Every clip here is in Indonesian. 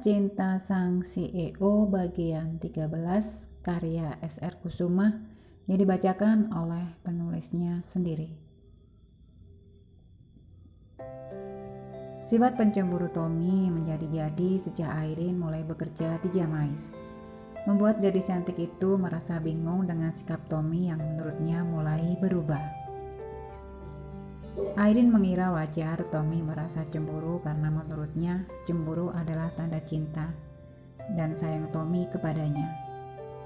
Cinta Sang CEO bagian 13 karya S.R. Kusuma yang dibacakan oleh penulisnya sendiri. Sifat pencemburu Tommy menjadi-jadi sejak Irene mulai bekerja di Jamais, membuat gadis cantik itu merasa bingung dengan sikap Tommy yang menurutnya mulai berubah. Irene mengira wajar Tommy merasa cemburu karena menurutnya cemburu adalah tanda cinta dan sayang Tommy kepadanya.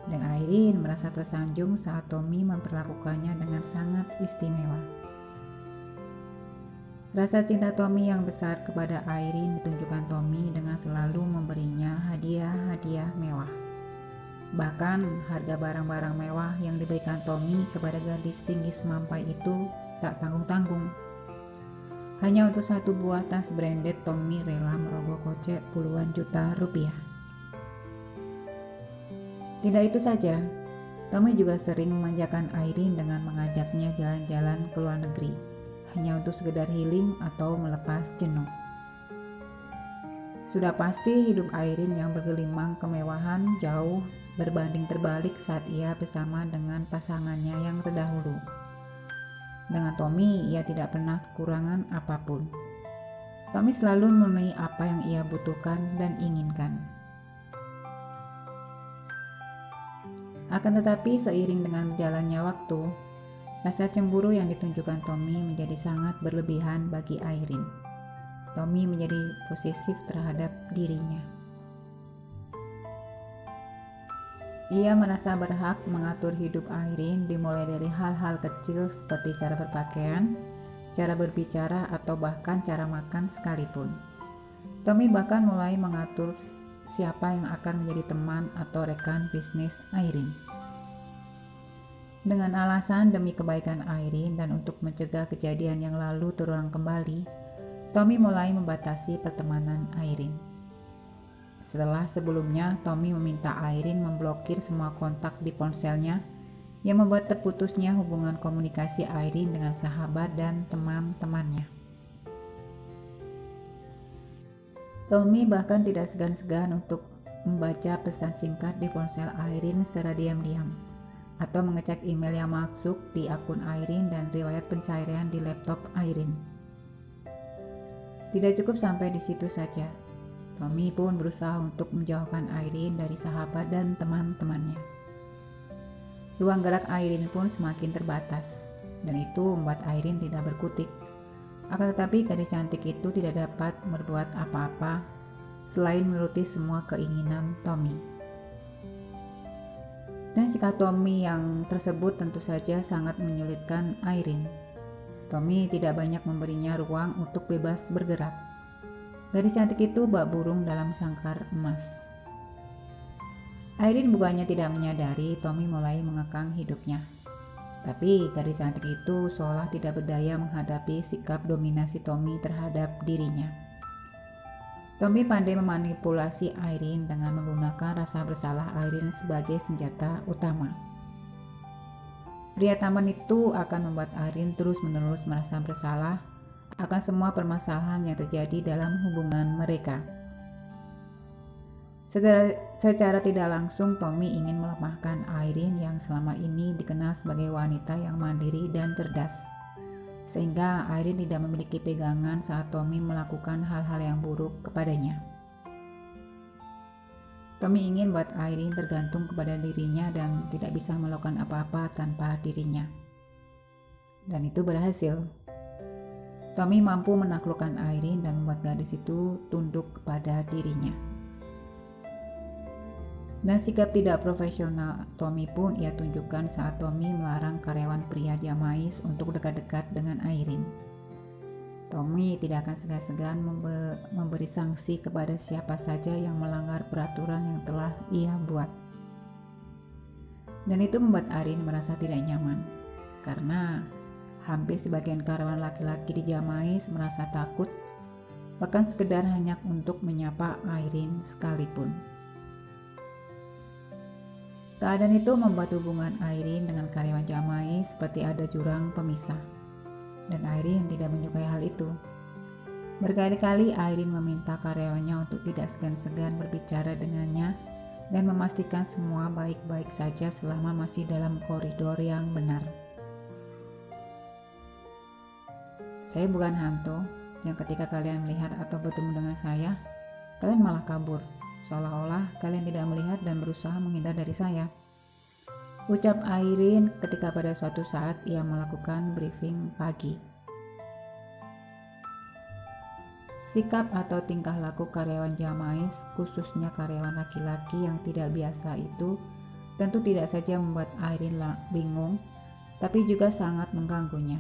Dan Irene merasa tersanjung saat Tommy memperlakukannya dengan sangat istimewa. Rasa cinta Tommy yang besar kepada Irene ditunjukkan Tommy dengan selalu memberinya hadiah-hadiah mewah. Bahkan harga barang-barang mewah yang diberikan Tommy kepada gadis tinggi semampai itu tak tanggung-tanggung. Hanya untuk satu buah tas branded, Tommy rela merogoh kocek puluhan juta rupiah. Tidak itu saja, Tommy juga sering memanjakan Irene dengan mengajaknya jalan-jalan ke luar negeri, hanya untuk sekedar healing atau melepas jenuh. Sudah pasti hidup Irene yang bergelimang kemewahan jauh berbanding terbalik saat ia bersama dengan pasangannya yang terdahulu. Dengan Tommy, ia tidak pernah kekurangan apapun. Tommy selalu memenuhi apa yang ia butuhkan dan inginkan. Akan tetapi seiring dengan berjalannya waktu, rasa cemburu yang ditunjukkan Tommy menjadi sangat berlebihan bagi Irene. Tommy menjadi posesif terhadap dirinya. Ia merasa berhak mengatur hidup Irene dimulai dari hal-hal kecil seperti cara berpakaian, cara berbicara, atau bahkan cara makan sekalipun. Tommy bahkan mulai mengatur siapa yang akan menjadi teman atau rekan bisnis Irene. Dengan alasan demi kebaikan Irene dan untuk mencegah kejadian yang lalu terulang kembali, Tommy mulai membatasi pertemanan Irene. Setelah sebelumnya Tommy meminta Irene memblokir semua kontak di ponselnya yang membuat terputusnya hubungan komunikasi Irene dengan sahabat dan teman-temannya. Tommy bahkan tidak segan-segan untuk membaca pesan singkat di ponsel Irene secara diam-diam atau mengecek email yang masuk di akun Irene dan riwayat pencairan di laptop Irene. Tidak cukup sampai di situ saja. Tommy pun berusaha untuk menjauhkan Irene dari sahabat dan teman-temannya. Ruang gerak Irene pun semakin terbatas, dan itu membuat Irene tidak berkutik. Akan tetapi gadis cantik itu tidak dapat berbuat apa-apa selain menuruti semua keinginan Tommy. Dan sikap Tommy yang tersebut tentu saja sangat menyulitkan Irene. Tommy tidak banyak memberinya ruang untuk bebas bergerak. Gadis cantik itu bak burung dalam sangkar emas. Irene bukannya tidak menyadari Tommy mulai mengekang hidupnya. Tapi gadis cantik itu seolah tidak berdaya menghadapi sikap dominasi Tommy terhadap dirinya. Tommy pandai memanipulasi Irene dengan menggunakan rasa bersalah Irene sebagai senjata utama. Pria tampan itu akan membuat Irene terus-menerus merasa bersalah akan semua permasalahan yang terjadi dalam hubungan mereka. Secara tidak langsung, Tommy ingin melemahkan Irene yang selama ini dikenal sebagai wanita yang mandiri dan cerdas, sehingga Irene tidak memiliki pegangan saat Tommy melakukan hal-hal yang buruk kepadanya. Tommy ingin buat Irene tergantung kepada dirinya dan tidak bisa melakukan apa-apa tanpa dirinya. Dan itu berhasil. Tommy mampu menaklukkan Irene dan membuat gadis itu tunduk kepada dirinya. Dan sikap tidak profesional Tommy pun ia tunjukkan saat Tommy melarang karyawan pria Jamais untuk dekat-dekat dengan Irene. Tommy tidak akan segan-segan memberi sanksi kepada siapa saja yang melanggar peraturan yang telah ia buat. Dan itu membuat Irene merasa tidak nyaman, karena hampir sebagian karyawan laki-laki di Jamais merasa takut, bahkan sekedar hanya untuk menyapa Irene sekalipun. Keadaan itu membuat hubungan Irene dengan karyawan Jamais seperti ada jurang pemisah, dan Irene tidak menyukai hal itu. Berkali-kali Airin meminta karyawannya untuk tidak segan-segan berbicara dengannya dan memastikan semua baik-baik saja selama masih dalam koridor yang benar. Saya bukan hantu yang ketika kalian melihat atau bertemu dengan saya, kalian malah kabur, seolah-olah kalian tidak melihat dan berusaha menghindar dari saya. Ucap Airin ketika pada suatu saat ia melakukan briefing pagi. Sikap atau tingkah laku karyawan Jamais, khususnya karyawan laki-laki yang tidak biasa itu, tentu tidak saja membuat Airin bingung, tapi juga sangat mengganggunya.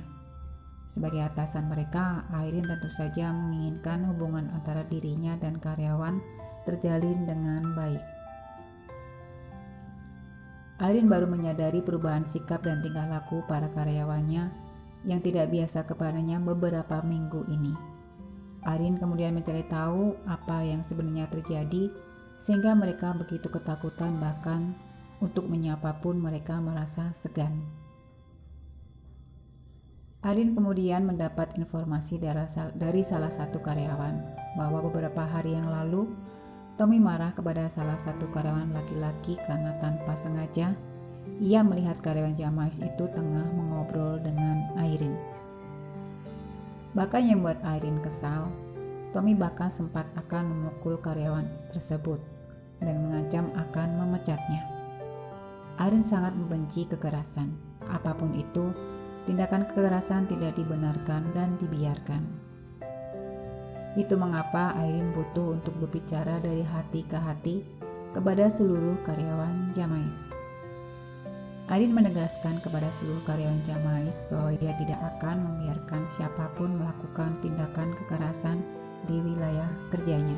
Sebagai atasan mereka, Airin tentu saja menginginkan hubungan antara dirinya dan karyawan terjalin dengan baik. Airin baru menyadari perubahan sikap dan tingkah laku para karyawannya yang tidak biasa kepadanya beberapa minggu ini. Airin kemudian mencari tahu apa yang sebenarnya terjadi sehingga mereka begitu ketakutan, bahkan untuk menyapa pun mereka merasa segan. Airin kemudian mendapat informasi dari salah satu karyawan bahwa beberapa hari yang lalu Tommy marah kepada salah satu karyawan laki-laki karena tanpa sengaja ia melihat karyawan Jamais itu tengah mengobrol dengan Airin. Bahkan yang membuat Airin kesal, Tommy bahkan sempat akan memukul karyawan tersebut dan mengancam akan memecatnya. Airin sangat membenci kekerasan. Apapun itu, tindakan kekerasan tidak dibenarkan dan dibiarkan. Itu mengapa Airin butuh untuk berbicara dari hati ke hati kepada seluruh karyawan Jamais. Airin menegaskan kepada seluruh karyawan Jamais bahwa ia tidak akan membiarkan siapapun melakukan tindakan kekerasan di wilayah kerjanya.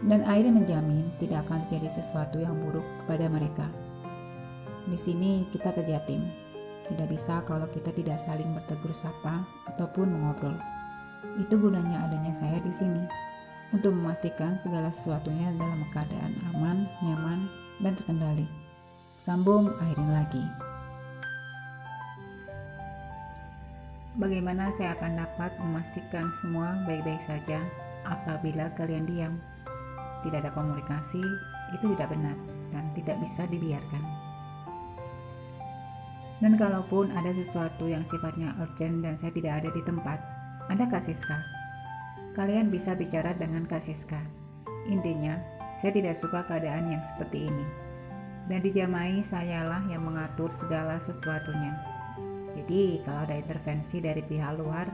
Dan Airin menjamin tidak akan terjadi sesuatu yang buruk kepada mereka. Di sini kita kerja tim. Tidak bisa kalau kita tidak saling bertegur sapa ataupun mengobrol. Itu gunanya adanya saya di sini, untuk memastikan segala sesuatunya dalam keadaan aman, nyaman, dan terkendali. Sambung Airin lagi. Bagaimana saya akan dapat memastikan semua baik-baik saja apabila kalian diam? Tidak ada komunikasi, itu tidak benar dan tidak bisa dibiarkan. Dan kalaupun ada sesuatu yang sifatnya urgent dan saya tidak ada di tempat, ada Kak Siska. Kalian bisa bicara dengan Kak Siska. Intinya, saya tidak suka keadaan yang seperti ini. Dan di Jamais sayalah yang mengatur segala sesuatunya. Jadi kalau ada intervensi dari pihak luar,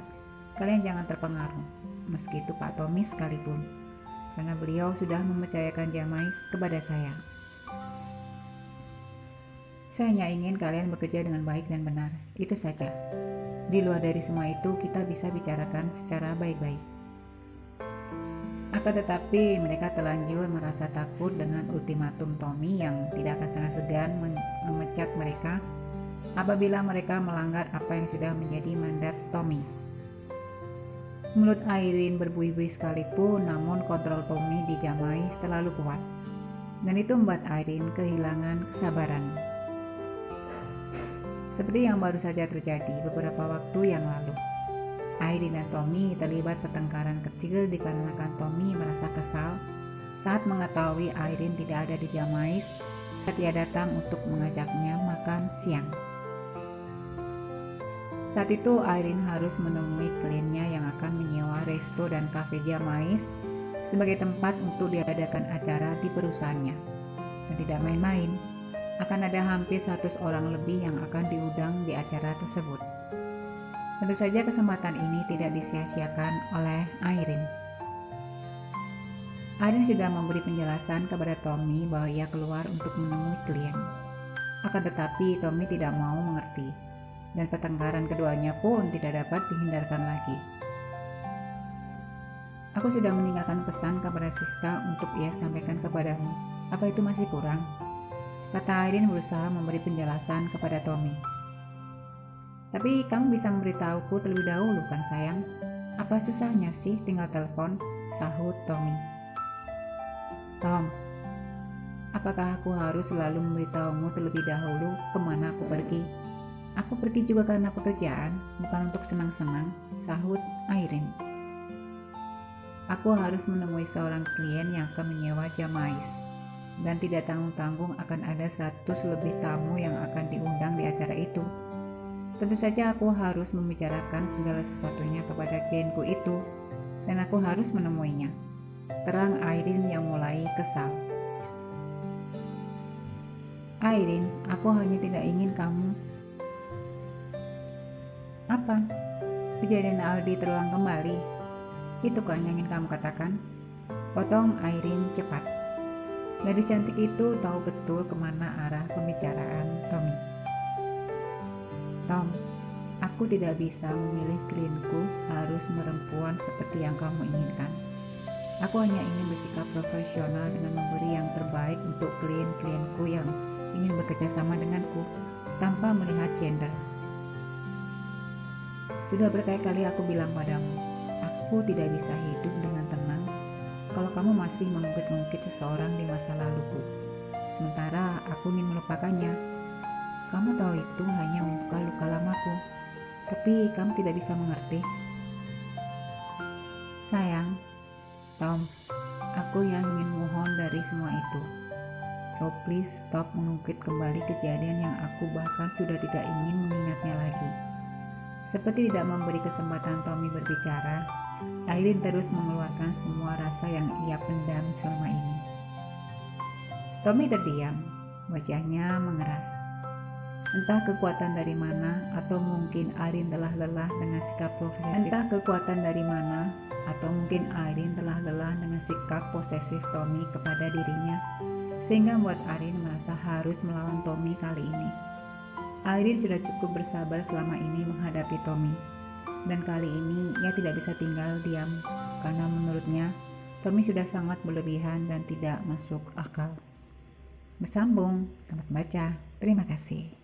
kalian jangan terpengaruh, meski itu Pak Tommy sekalipun, karena beliau sudah mempercayakan Jamais kepada saya. Saya hanya ingin kalian bekerja dengan baik dan benar, itu saja. Di luar dari semua itu, kita bisa bicarakan secara baik-baik. Akan tetapi mereka terlanjur merasa takut dengan ultimatum Tommy yang tidak akan sangat segan memecat mereka apabila mereka melanggar apa yang sudah menjadi mandat Tommy. Mulut Airin berbuih-buih sekalipun, namun kontrol Tommy di Jamais terlalu kuat, dan itu membuat Airin kehilangan kesabaran. Seperti yang baru saja terjadi beberapa waktu yang lalu. Airin dan Tommy terlibat pertengkaran kecil dikarenakan Tommy merasa kesal saat mengetahui Airin tidak ada di Jamais saat ia datang untuk mengajaknya makan siang. Saat itu Airin harus menemui kliennya yang akan menyewa resto dan kafe Jamais sebagai tempat untuk diadakan acara di perusahaannya. Dan tidak main-main, akan ada hampir 100 orang lebih yang akan diundang di acara tersebut. Tentu saja kesempatan ini tidak disia-siakan oleh Airin. Airin sudah memberi penjelasan kepada Tommy bahwa ia keluar untuk menemui klien. Akan tetapi Tommy tidak mau mengerti, dan pertengkaran keduanya pun tidak dapat dihindarkan lagi. Aku sudah meninggalkan pesan kepada Siska untuk ia sampaikan kepadamu. Apa itu masih kurang? Kata Airin berusaha memberi penjelasan kepada Tommy. Tapi kamu bisa memberitahuku terlebih dahulu kan sayang? Apa susahnya sih tinggal telepon? Sahut Tommy. Tom, apakah aku harus selalu memberitahumu terlebih dahulu kemana aku pergi? Aku pergi juga karena pekerjaan, bukan untuk senang-senang, sahut Airin. Aku harus menemui seorang klien yang akan menyewa jamais, dan tidak tanggung-tanggung akan ada 100 lebih tamu yang akan diundang di acara itu. Tentu saja aku harus membicarakan segala sesuatunya kepada klienku itu, dan aku harus menemuinya. Terang Airin yang mulai kesal. Airin, aku hanya tidak ingin kamu. Apa? Kejadian Aldi terulang kembali. Itu kan yang ingin kamu katakan? Potong Airin cepat. Gadis cantik itu tahu betul kemana arah pembicaraan Tommy. Tom, aku tidak bisa memilih klienku harus perempuan seperti yang kamu inginkan. Aku hanya ingin bersikap profesional dengan memberi yang terbaik untuk klien-klienku yang ingin bekerja sama denganku, tanpa melihat gender. Sudah berkali-kali aku bilang padamu, aku tidak bisa hidup dengan tenang kalau kamu masih mengungkit-ungkit seseorang di masa laluku, sementara aku ingin melupakannya. Kamu tahu itu hanya membuka luka lamaku, tapi kamu tidak bisa mengerti. Sayang, Tom, aku yang ingin mohon dari semua itu. So please stop mengungkit kembali kejadian yang aku bahkan sudah tidak ingin mengingatnya lagi. Seperti tidak memberi kesempatan Tommy berbicara, Airin terus mengeluarkan semua rasa yang ia pendam selama ini. Tommy terdiam, wajahnya mengeras. Entah kekuatan dari mana, atau mungkin Airin telah lelah dengan sikap posesif Tommy kepada dirinya, sehingga membuat Airin merasa harus melawan Tommy kali ini. Airin sudah cukup bersabar selama ini menghadapi Tommy, dan kali ini ia tidak bisa tinggal diam karena menurutnya Tommy sudah sangat berlebihan dan tidak masuk akal. Bersambung, selamat baca, terima kasih.